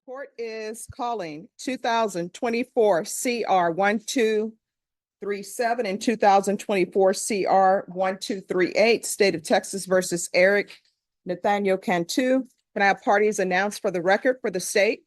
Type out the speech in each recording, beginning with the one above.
Court is calling 2024 CR 1237 and 2024 CR 1238, State of Texas versus Eric Nathaniel Cantu. Can I have parties announced for the record for the state?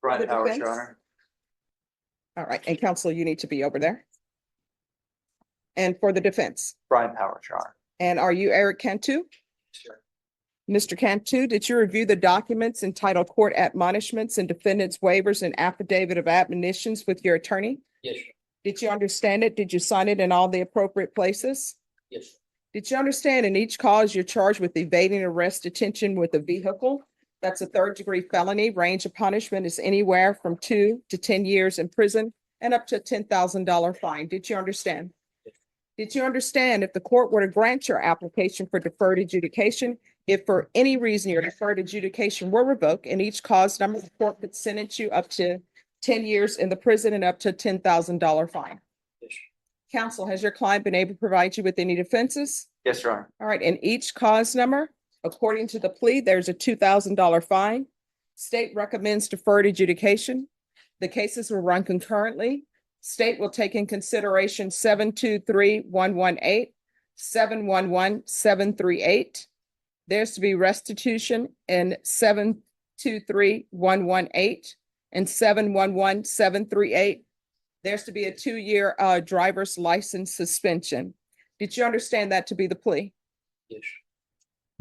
Brian The Powers, defense? Your Honor. All right, and counsel, you need to be over there. And for the defense, Brian Powers, Your Honor. and are you Eric Cantu? Sure. Mr. Cantu, did you review the documents entitled Court Admonishments and Defendant's Waivers and Affidavit of Admonitions with your attorney? Yes, sir. Did you understand it? Did you sign it in all the appropriate places? Yes, sir. Did you understand in each cause you're charged with evading arrest detention with a vehicle? That's a third-degree felony. Range of punishment is anywhere from 2 to 10 years in prison and up to a $10,000 fine. Did you understand? Yes. Did you understand if the court were to grant your application for deferred adjudication, if for any reason your deferred adjudication were revoked in each cause number, the court could sentence you up to 10 years in the prison and up to a $10,000 fine? Yes, sir. Counsel, has your client been able to provide you with any defenses? Yes, Your Honor. All right, in each cause number, according to the plea, there's a $2,000 fine. State recommends deferred adjudication. The cases will run concurrently. State will take in consideration 723-118, 711-738. There's to be restitution in 723-118 and 711-738. There's to be a 2-year driver's license suspension. Did you understand that to be the plea? Yes.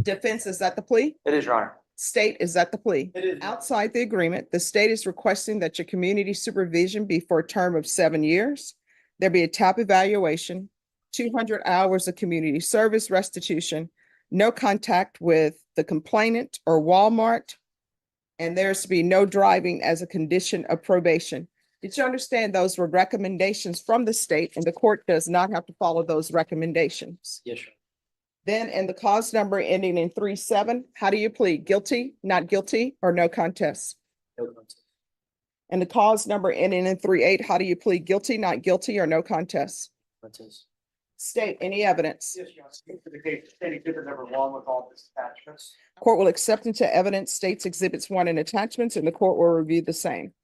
Defense, is that the plea? It is, Your Honor. State, is that the plea? It is. Outside the agreement, the state is requesting that your community supervision be for a term of 7 years. There be a TAP evaluation, 200 hours of community service restitution, no contact with the complainant or Walmart, and there's to be no driving as a condition of probation. Did you understand those were recommendations from the state and the court does not have to follow those recommendations? Yes, sir. Then in the cause number ending in 37, how do you plead? Guilty, not guilty, or no contest? No contest. And the cause number ending in 38, how do you plead? Guilty, not guilty, or no contest? Contest. State, any evidence? Yes, Your Honor. Speak to the case, any exhibit number 1 with all its attachments. Court will accept into evidence states exhibits 1 and attachments, and the court will review the same.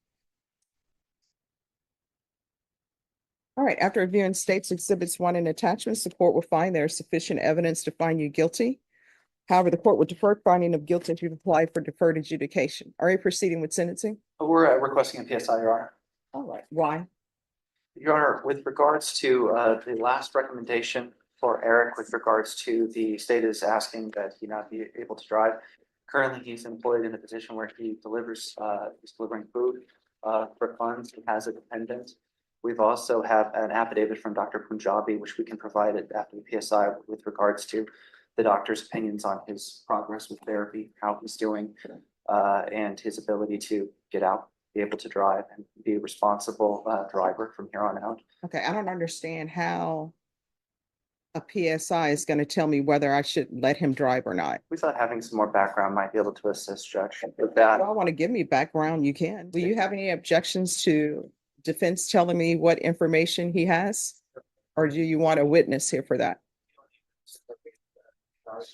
All right, after reviewing states exhibits 1 and attachments, the court will find there is sufficient evidence to find you guilty. However, the court will defer finding of guilt if you've applied for deferred adjudication. Are you proceeding with sentencing? We're requesting a PSI, Your Honor. All right, why? Your Honor, with regards to the last recommendation for Eric, with regards to the state is asking that he not be able to drive. Currently, he's employed in a position where he delivers, he's delivering food for funds. He has a dependent. We've also have an affidavit from Dr. Punjabi, which we can provide it after the PSI with regards to the doctor's opinions on his progress with therapy, how he's doing, and his ability to get out, be able to drive and be a responsible driver from here on out. Okay, I don't understand how a PSI is going to tell me whether I should let him drive or not. We thought having some more background might be able to assist, Judge, with If that. y'all want to give me background, you can. Will you have any objections to defense telling me what information he has? Or do you want a witness here for that? All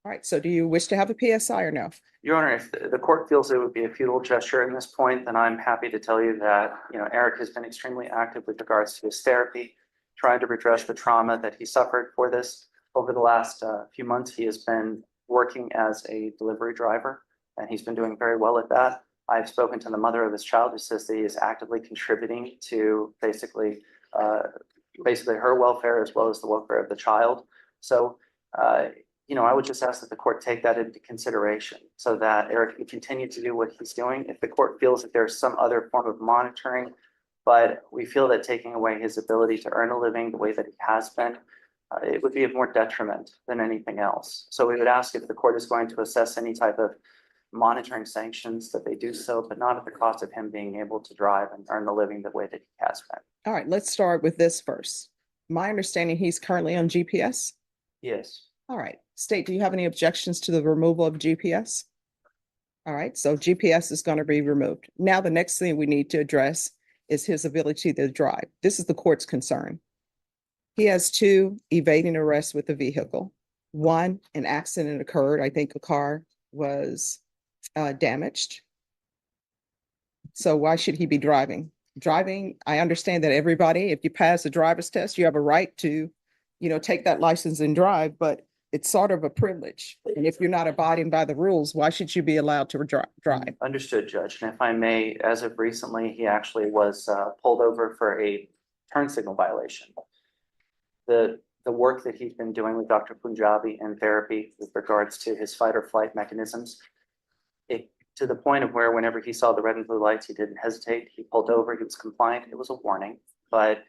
right, so do you wish to have a PSI or no? Your Honor, if the court feels it would be a futile gesture in this point, then I'm happy to tell you that, Eric has been extremely active with regards to his therapy, trying to redress the trauma that he suffered for this. Over the last few months, he has been working as a delivery driver, and he's been doing very well at that. I've spoken to the mother of his child who says that he is actively contributing to basically her welfare as well as the welfare of the child. So, I would just ask that the court take that into consideration so that Eric can continue to do what he's doing. If the court feels that there's some other form of monitoring, but we feel that taking away his ability to earn a living the way that he has been, it would be of more detriment than anything else. So we would ask if the court is going to assess any type of monitoring sanctions that they do so, but not at the cost of him being able to drive and earn the living the way that he has been. All right, let's start with this first. My understanding, he's currently on GPS. Yes. All right, state, do you have any objections to the removal of GPS? All right, so GPS is going to be removed. Now, the next thing we need to address is his ability to drive. This is the court's concern. He has 2 evading arrests with the vehicle. One, an accident occurred. I think a car was damaged. So why should he be driving? Driving, I understand that everybody, if you pass a driver's test, you have a right to, take that license and drive, but it's sort of a privilege. And if you're not abiding by the rules, why should you be allowed to drive? Understood, Judge. And if I may, as of recently, he actually was pulled over for a turn signal violation. The work that he's been doing with Dr. Punjabi in therapy with regards to his fight or flight mechanisms, to the point of where whenever he saw the red and blue lights, he didn't hesitate. He pulled over, he was compliant. It was a warning, but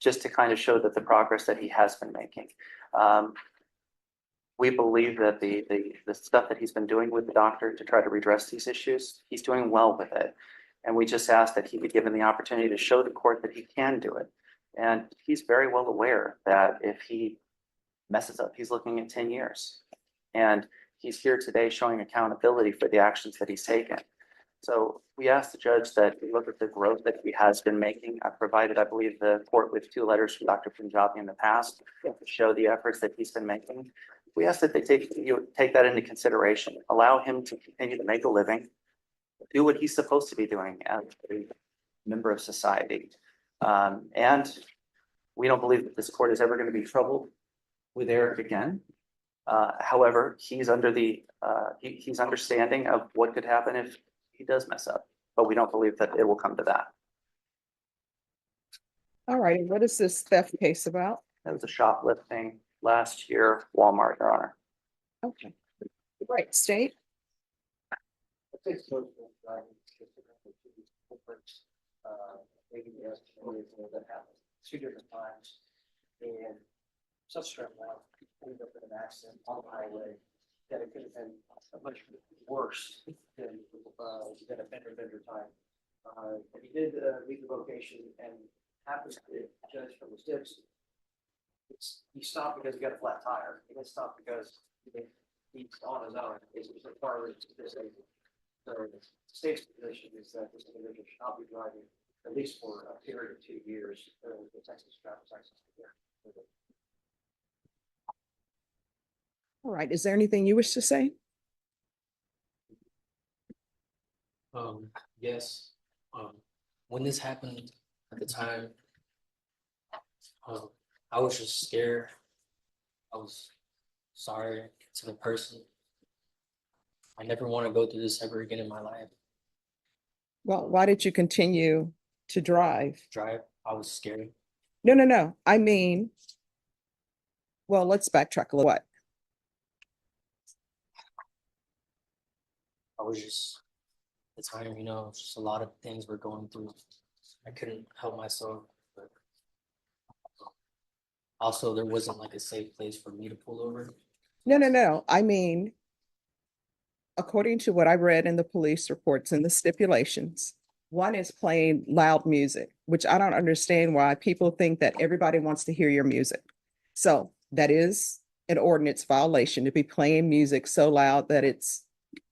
just to kind of show that the progress that he has been making. We believe that the stuff that he's been doing with the doctor to try to redress these issues, he's doing well with it. And we just ask that he be given the opportunity to show the court that he can do it. And he's very well aware that if he messes up, he's looking at 10 years. And he's here today showing accountability for the actions that he's taken. So we ask the judge that we look at the growth that he has been making. I've provided, I believe, the court with 2 letters from Dr. Punjabi in the past to show the efforts that he's been making. We ask that they take that into consideration, allow him to continue to make a living, do what he's supposed to be doing as a member of society. And we don't believe that this court is ever going to be troubled with Eric again. However, he's under he's understanding of what could happen if he does mess up, but we don't believe that it will come to that. All right, and what is this theft case about? That was a shoplifting last year, Walmart, Your Honor. Okay. Right, state? Maybe yes, that happened 2 different times. And subsequent one ended up in an accident on the highway that it could have been much worse than a fender time. But he did leave the location and happens to judge from the tips. He stopped because he got a flat tire. He didn't stop because he's on his own. It's required to disable. So the state's position is that this individual should not be driving at least for a period of 2 years. The Texas traffic license. All right, is there anything you wish to say? Yes. When this happened at the time, I was just scared. I was sorry to the person. I never want to go through this ever again in my life. Well, why did you continue to drive? I was scared. No. I mean, well, let's backtrack a little. What? I was just, at the time, just a lot of things were going through. I couldn't help myself, but also there wasn't like a safe place for me to pull over. No. I mean, according to what I read in the police reports and the stipulations, one is playing loud music, which I don't understand why people think that everybody wants to hear your music. So that is an ordinance violation to be playing music so loud that it's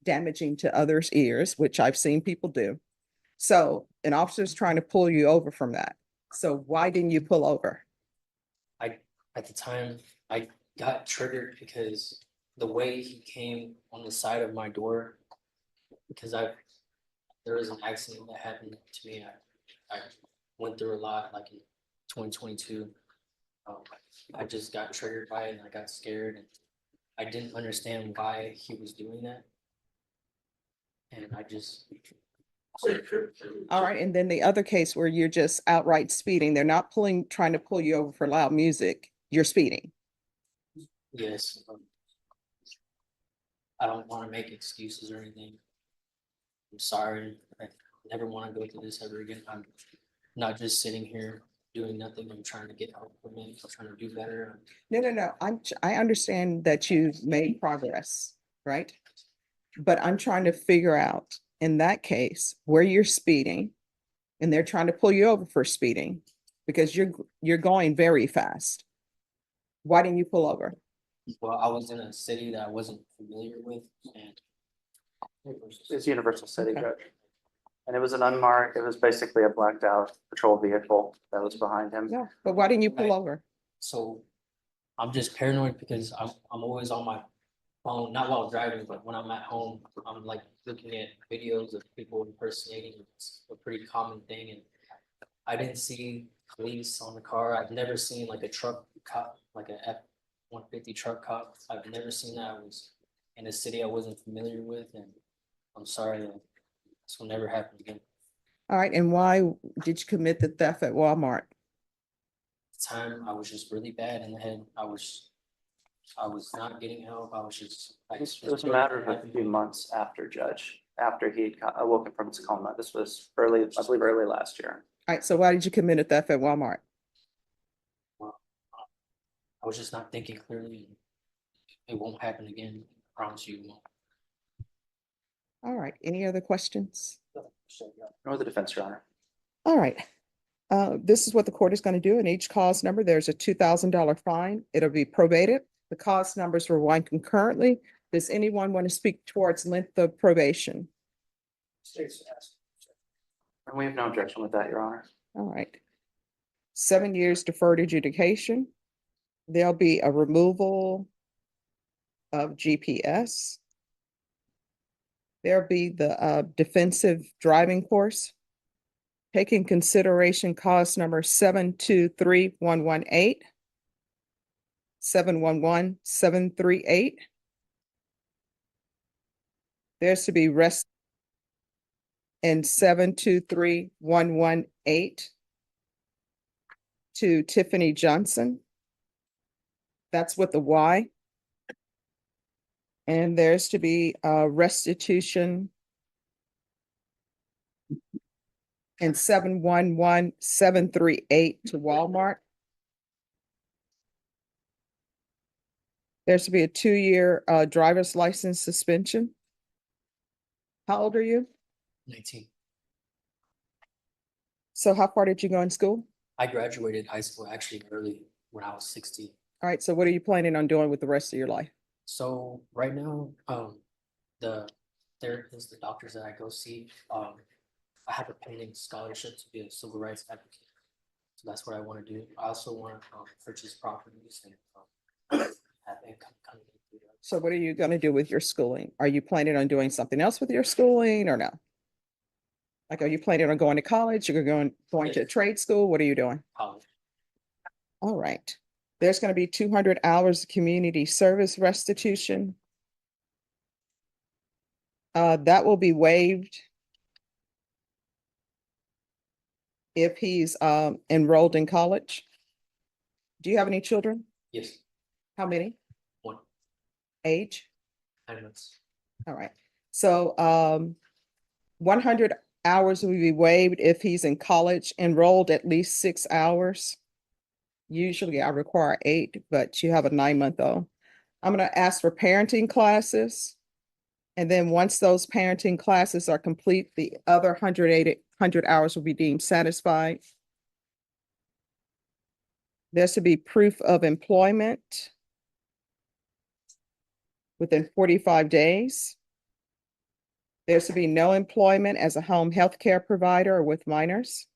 damaging to others' ears, which I've seen people do. So an officer's trying to pull you over from that. So why didn't you pull over? At the time, I got triggered because the way he came on the side of my door, because there was an accident that happened to me. I went through a lot, like in 2022. I just got triggered by it and I got scared. And I didn't understand why he was doing that. And I just. All right, and then the other case where you're just outright speeding, they're not trying to pull you over for loud music, you're speeding. Yes. I don't want to make excuses or anything. I'm sorry. I never want to go through this ever again. I'm not just sitting here doing nothing. I'm trying to get help from it. I'm trying to do better. No. I understand that you've made progress, right? But I'm trying to figure out, in that case, where you're speeding and they're trying to pull you over for speeding because you're going very fast. Why didn't you pull over? Well, I was in a city that I wasn't familiar with, and It's Universal City, Okay. Judge. And it was an unmarked, it was basically a blacked out patrol vehicle that was behind him. No, but why didn't you pull over? so I'm just paranoid because I'm always on my phone, not while driving, but when I'm at home, I'm like looking at videos of people impersonating. It's a pretty common thing, and I didn't see police on the car. I've never seen like a truck cop, like a F-150 truck cop. I've never seen that. I was in a city I wasn't familiar with, and I'm sorry that this will never happen again. All right, and why did you commit the theft at Walmart? At the time, I was just really bad in the head. I was not getting help. I just It was a matter of a few months after after he'd awoken from his coma. This was early, I believe early last year. All right, so why did you commit a theft at Walmart? I was just not thinking clearly. It won't happen again. I promise you it won't. All right, any other questions? Nor the defense, Your Honor. All right. This is what the court is going to do. In each cause number, there's a $2,000 fine. It'll be probated. The cause numbers will wind concurrently. Does anyone want to speak towards length of probation? State's asked. And we have no objection with that, Your Honor. All right. 7 years deferred adjudication. There'll be a removal of GPS. There'll be the defensive driving course. Taking consideration cause number 723-118, 711-738. There's to be rest in 723-118 to Tiffany Johnson. That's with the Y. And there's to be a restitution and 711-738 to Walmart. There's to be a 2-year driver's license suspension. How old are you? 19. So how far did you go in school? I graduated high school actually early when I was 16. All right, so what are you planning on doing with the rest of your life? So right now, the therapists, the doctors that I go see, I have a pending scholarship to be a civil rights advocate. So that's what I want to do. I also want to purchase properties and have income coming in through that. So what are you going to do with your schooling? Are you planning on doing something else with your schooling or no? Like, are you planning on going to college? You're going to Yes. trade school? What are you doing? College. All right. There's going to be 200 hours of community service restitution. That will be waived if he's enrolled in college. Do you have any children? Yes, How many? 1, Age? 9 months. All right. So 100 hours will be waived if he's in college, enrolled at least 6 hours. Usually I require 8, but you have a 9-month-old. I'm going to ask for parenting classes. And then once those parenting classes are complete, the other 100 hours will be deemed satisfied. There's to be proof of employment within 45 days. There's to be no employment as a home health care provider or with minors.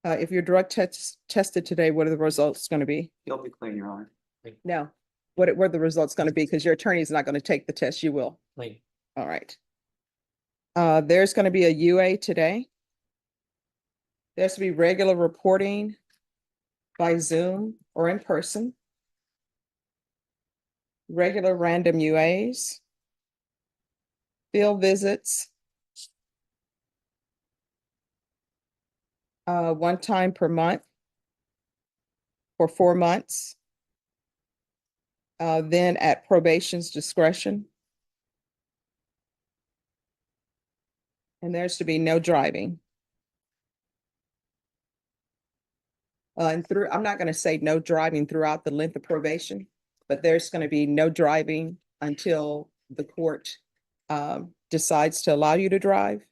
If your drug tested today, what are the results going to be? You'll be clean, Your Honor. No. What are the results going to be? Because your attorney is not going to take the test. You will. Clean. All right. There's going to be a UA today. There's to be regular reporting by Zoom or in person. Regular random UAs. Field visits. 1 time per month for 4 months. Then at probation's discretion. And there's to be no driving. I'm not going to say no driving throughout the length of probation, but there's going to be no driving until the court decides to allow you to drive.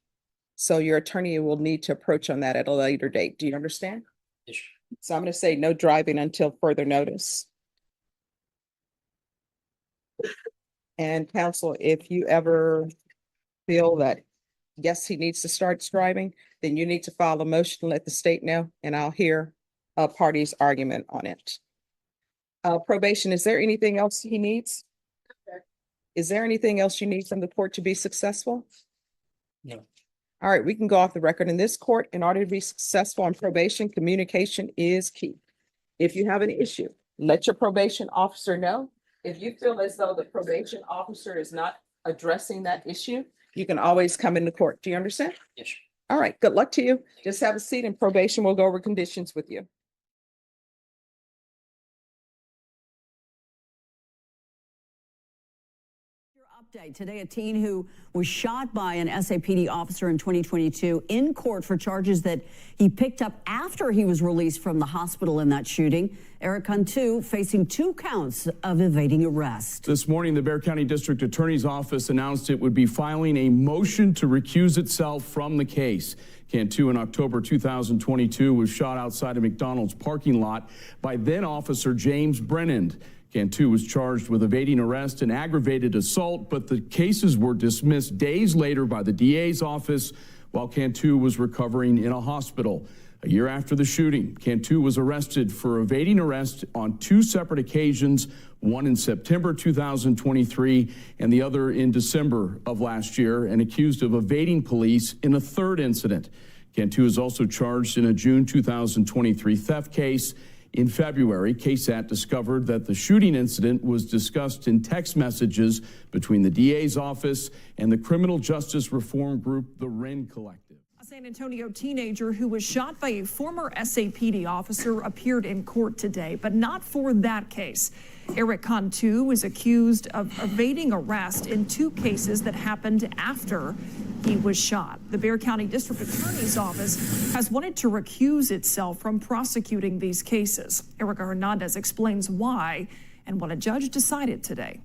So your attorney will need to approach on that at a later date. Do you understand? Yes. So I'm going to say no driving until further notice. And counsel, if you ever feel that, yes, he needs to start driving, then you need to file a motion to let the state know, and I'll hear a party's argument on it. Probation, is there anything else he needs? Is there anything else you need from the court to be successful? No. All right, we can go off the record. In this court, in order to be successful on probation, communication is key. If you have an issue, let your probation officer know. If you feel as though the probation officer is not addressing that issue, you can always come into court. Do you understand? Yes, sir. All right, good luck to you. Just have a seat and probation will go over conditions with you. Update today, a teen who was shot by an SAPD officer in 2022 in court for charges that he picked up after he was released from the hospital in that shooting. Eric Cantu facing 2 counts of evading arrest. This morning, the Bexar County District Attorney's Office announced it would be filing a motion to recuse itself from the case. Cantu in October 2022 was shot outside a McDonald's parking lot by then Officer James Brennan. Cantu was charged with evading arrest and aggravated assault, but the cases were dismissed days later by the DA's office while Cantu was recovering in a hospital. A year after the shooting, Cantu was arrested for evading arrest on 2 separate occasions, one in September 2023 and the other in December of last year, and accused of evading police in a 3rd incident. Cantu is also charged in a June 2023 theft case. In February, KSAT discovered that the shooting incident was discussed in text messages between the DA's office and the criminal justice reform group, the Wren Collective. A San Antonio teenager who was shot by a former SAPD officer appeared in court today, but not for that case. Eric Cantu was accused of evading arrest in 2 cases that happened after he was shot. The Bexar County District Attorney's Office has wanted to recuse itself from prosecuting these cases. Erica Hernandez explains why and what a judge decided today.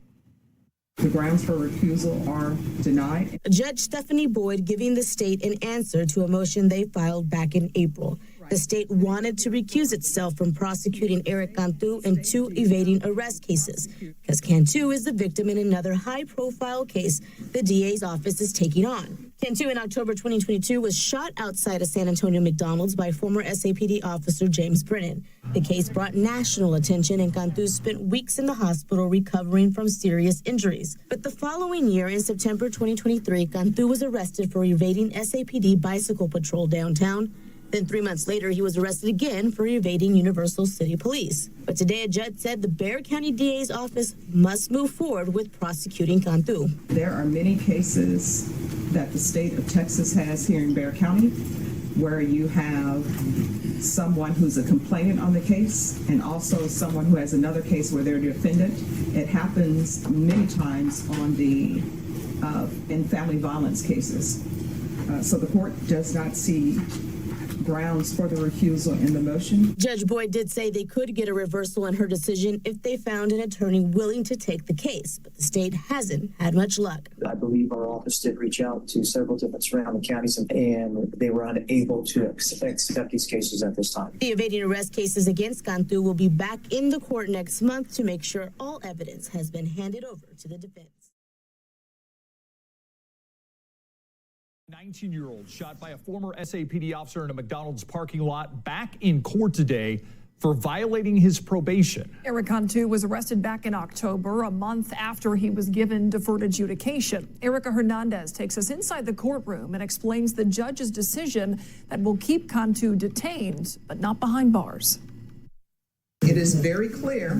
The grounds for recusal are denied. Judge Stephanie Boyd giving the state an answer to a motion they filed back in April. The state wanted to recuse itself from prosecuting Eric Cantu in 2 evading arrest cases because Cantu is the victim in another high-profile case the DA's office is taking on. Cantu in October 2022 was shot outside a San Antonio McDonald's by former SAPD officer James Brennan. The case brought national attention and Cantu spent weeks in the hospital recovering from serious injuries. But the following year, in September 2023, Cantu was arrested for evading SAPD bicycle patrol downtown. Then 3 months later, he was arrested again for evading Universal City Police. But today, a judge said the Bexar County DA's office must move forward with prosecuting Cantu. There are many cases that the state of Texas has here in Bexar County where you have someone who's a complainant on the case and also someone who has another case where they're a defendant. It happens many times on the in family violence cases. So the court does not see grounds for the recusal in the motion. Judge Boyd did say they could get a reversal in her decision if they found an attorney willing to take the case, but the state hasn't had much luck. I believe our office did reach out to several different surrounding counties and they were unable to accept these cases at this time. The evading arrest cases against Cantu will be back in the court next month to make sure all evidence has been handed over to the defense. 19-year-old shot by a former SAPD officer in a McDonald's parking lot back in court today for violating his probation. Eric Cantu was arrested back in October, a month after he was given deferred adjudication. Erica Hernandez takes us inside the courtroom and explains the judge's decision that will keep Cantu detained, but not behind bars. It is very clear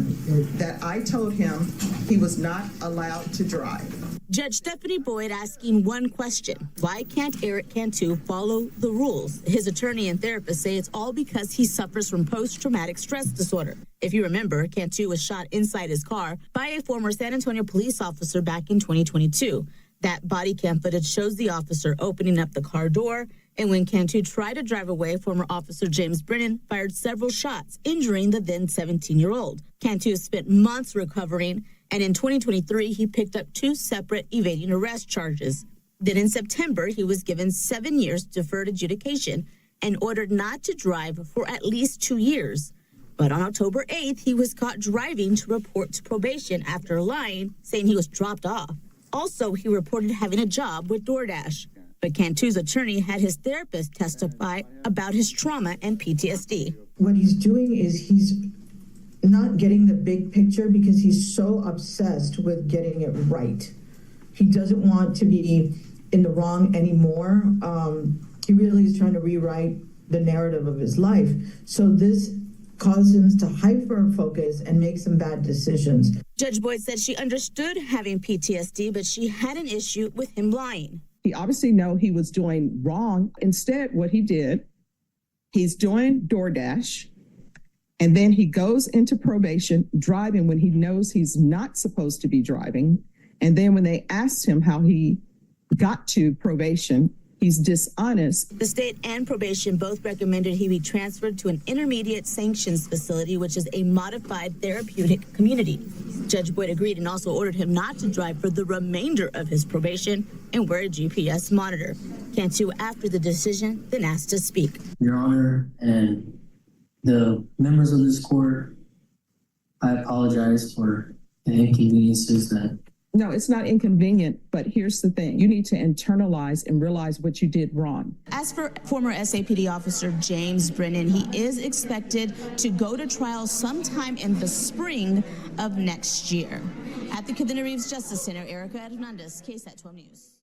that I told him he was not allowed to drive. Judge Stephanie Boyd asking one question: why can't Eric Cantu follow the rules? His attorney and therapist say it's all because he suffers from post-traumatic stress disorder. If you remember, Cantu was shot inside his car by a former San Antonio police officer back in 2022. That body cam footage shows the officer opening up the car door, and when Cantu tried to drive away, former officer James Brennan fired several shots, injuring the then 17-year-old. Cantu spent months recovering, and in 2023, he picked up 2 separate evading arrest charges. Then in September, he was given 7 years deferred adjudication and ordered not to drive for at least 2 years. But on October 8th, he was caught driving to report to probation after lying, saying he was dropped off. Also, he reported having a job with DoorDash. But Cantu's attorney had his therapist testify about his trauma and PTSD. What he's doing is he's not getting the big picture because he's so obsessed with getting it right. He doesn't want to be in the wrong anymore. He really is trying to rewrite the narrative of his life. So this caused him to hyper focus and make some bad decisions. Judge Boyd said she understood having PTSD, but she had an issue with him lying. He obviously knew he was doing wrong. Instead, what he did, he's doing DoorDash, and then he goes into probation driving when he knows he's not supposed to be driving. And then when they asked him how he got to probation, he's dishonest. The state and probation both recommended he be transferred to an intermediate sanctions facility, which is a modified therapeutic community. Judge Boyd agreed and also ordered him not to drive for the remainder of his probation and wear a GPS monitor. Cantu, after the decision, then asked to speak. Your Honor, and the members of this court, I apologize for the inconveniences that. No, it's not inconvenient, but here's the thing. You need to internalize and realize what you did wrong. As for former SAPD officer James Brennan, he is expected to go to trial sometime in the spring of next year. At the Kidder Reeves Justice Center, Erica Hernandez, KSAT 12 News.